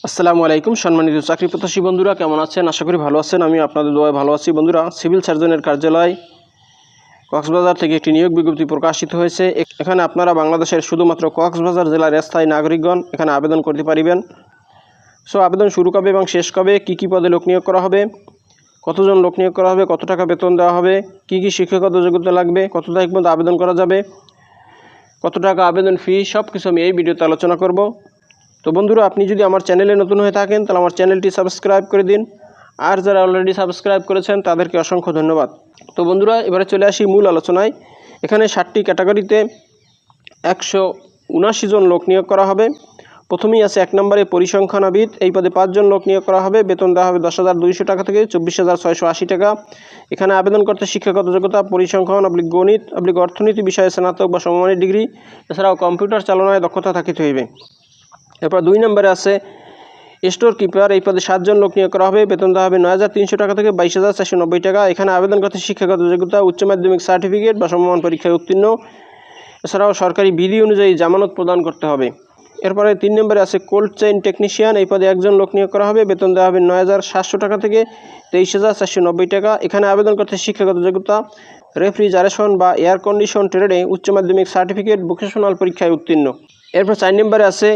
আসসালামু আলাইকুম সম্মানিত চাকরি প্রত্যাশী বন্ধুরা, কেমন আছেন? আশা করি ভালো আছেন। আমি আপনাদের দোয়ায় ভালো আছি। বন্ধুরা, সিভিল সার্জনের কার্যালয় কক্সবাজার থেকে একটি নিয়োগ বিজ্ঞপ্তি প্রকাশিত হয়েছে। এখানে আপনারা বাংলাদেশের শুধুমাত্র কক্সবাজার জেলার স্থায়ী নাগরিকগণ এখানে আবেদন করতে পারিবেন। আবেদন শুরু কবে এবং শেষ কবে, কী পদে লোক নিয়োগ করা হবে, কতজন লোক নিয়োগ করা হবে, কত টাকা বেতন দেওয়া হবে, কী শিক্ষাগত যোগ্যতা লাগবে, কত তারিখ পর্যন্ত আবেদন করা যাবে, কত টাকা আবেদন ফি, সব কিছু আমি এই ভিডিওতে আলোচনা করব। তো বন্ধুরা, আপনি যদি আমার চ্যানেলে নতুন হয়ে থাকেন তাহলে আমার চ্যানেলটি সাবস্ক্রাইব করে দিন, আর যারা অলরেডি সাবস্ক্রাইব করেছেন তাদেরকে অসংখ্য ধন্যবাদ। তো বন্ধুরা, এবারে চলে আসি মূল আলোচনায়। এখানে 7টি ক্যাটাগরিতে 179 জন লোক নিয়োগ করা হবে। প্রথমেই আছে 1 নম্বরে পরিসংখ্যানবিদ। এই পদে 5 জন লোক নিয়োগ করা হবে। বেতন দেওয়া হবে 10,200 টাকা থেকে 24,680 টাকা। এখানে আবেদন করতে শিক্ষাগত যোগ্যতা পরিসংখ্যান গণিত অর্থনীতি বিষয়ে স্নাতক বা সমমানের ডিগ্রি, এছাড়াও কম্পিউটার চালনায় দক্ষতা থাকিতে হইবে। এরপর 2 নম্বরে আছে স্টোর কিপার। এই পদে 7 জন লোক নিয়োগ করা হবে। বেতন দেওয়া হবে 9,300 টাকা থেকে 22,490 টাকা। এখানে আবেদন করতে শিক্ষাগত যোগ্যতা উচ্চ মাধ্যমিক সার্টিফিকেট বা সমমান পরীক্ষায় উত্তীর্ণ, এছাড়াও সরকারি বিধি অনুযায়ী জামানত প্রদান করতে হবে। এরপরে 3 নম্বরে আছে কোল্ড চেইন টেকনিশিয়ান। এই পদে 1 জন লোক নিয়োগ করা হবে। বেতন দেওয়া হবে 9,700 টাকা থেকে 23,490 টাকা। এখানে আবেদন করতে শিক্ষাগত যোগ্যতা রেফ্রিজারেশন বা এয়ার কন্ডিশন ট্রেডে উচ্চ মাধ্যমিক সার্টিফিকেট ভোকেশনাল পরীক্ষায় উত্তীর্ণ। এরপর 4 নম্বরে আছে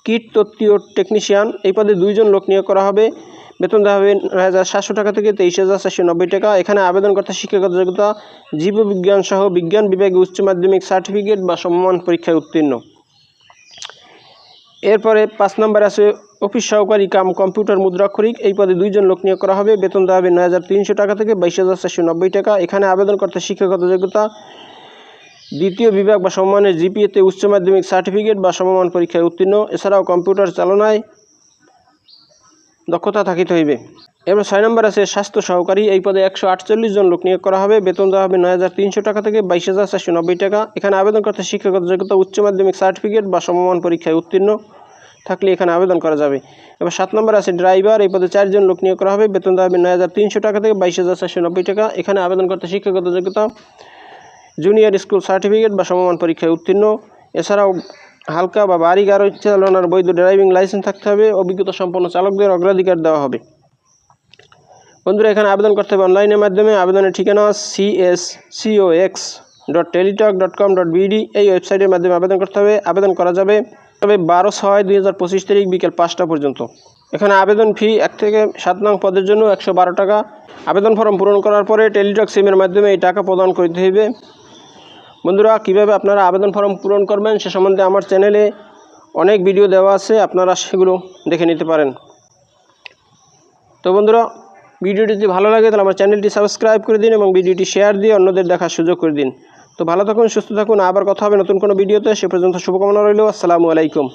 কিট তত্ত্বীয় টেকনিশিয়ান। এই পদে 2 জন লোক নিয়োগ করা হবে। বেতন দেওয়া হবে 9,700 টাকা থেকে 23,490 টাকা। এখানে আবেদন করতে শিক্ষাগত যোগ্যতা জীববিজ্ঞান সহ বিজ্ঞান বিভাগে উচ্চ মাধ্যমিক সার্টিফিকেট বা সমমান পরীক্ষায় উত্তীর্ণ। এরপরে 5 নম্বরে আছে অফিস সহকারী কাম কম্পিউটার মুদ্রাক্ষরিক। এই পদে 2 জন লোক নিয়োগ করা হবে। বেতন দেওয়া হবে 9,300 টাকা থেকে 22,490 টাকা। এখানে আবেদন করতে শিক্ষাগত যোগ্যতা দ্বিতীয় বিভাগ বা সমমানের জিপিএতে উচ্চ মাধ্যমিক সার্টিফিকেট বা সমমান পরীক্ষায় উত্তীর্ণ, এছাড়াও কম্পিউটার চালনায় দক্ষতা থাকিতে হইবে। এবার 6 নম্বর আছে স্বাস্থ্য সহকারী। এই পদে 148 জন লোক নিয়োগ করা হবে। বেতন দেওয়া হবে 9,300 টাকা থেকে 22,490 টাকা। এখানে আবেদন করতে শিক্ষাগত যোগ্যতা উচ্চ মাধ্যমিক সার্টিফিকেট বা সমমান পরীক্ষায় উত্তীর্ণ থাকলে এখানে আবেদন করা যাবে। এবার 7 নম্বর আছে ড্রাইভার। এই পদে 4 জন লোক নিয়োগ করা হবে। বেতন দেওয়া হবে 9,300 টাকা থেকে 22,490 টাকা। এখানে আবেদন করতে শিক্ষাগত যোগ্যতা জুনিয়র স্কুল সার্টিফিকেট বা সমমান পরীক্ষায় উত্তীর্ণ, এছাড়াও হালকা বা ভারী গাড়ি চালানোর বৈধ ড্রাইভিং লাইসেন্স থাকতে হবে। অভিজ্ঞতা সম্পন্ন চালকদের অগ্রাধিকার দেওয়া হবে। বন্ধুরা, এখানে আবেদন করতে হবে অনলাইনের মাধ্যমে। আবেদনের ঠিকানা cscox.teletalk.com.bd এই ওয়েবসাইটের মাধ্যমে আবেদন করতে হবে। আবেদন করা যাবে তবে 12/6/2025 তারিখ বিকেল 5টা পর্যন্ত। এখানে আবেদন ফি 1 থেকে 7 নং পদের জন্য 112 টাকা। আবেদন ফর্ম পূরণ করার পরে টেলিটক সিমের মাধ্যমে এই টাকা প্রদান করতে হইবে। বন্ধুরা, কীভাবে আপনারা আবেদন ফর্ম পূরণ করবেন সে সম্বন্ধে আমার চ্যানেলে অনেক ভিডিও দেওয়া আছে, আপনারা সেগুলো দেখে নিতে পারেন। তো বন্ধুরা, ভিডিওটি যদি ভালো লাগে তাহলে আমার চ্যানেলটি সাবস্ক্রাইব করে দিন এবং ভিডিওটি শেয়ার দিয়ে অন্যদের দেখার সুযোগ করে দিন। তো ভালো থাকুন, সুস্থ থাকুন, আবার কথা হবে নতুন কোনো ভিডিওতে। সে পর্যন্ত শুভকামনা রইল। আসসালামু আলাইকুম।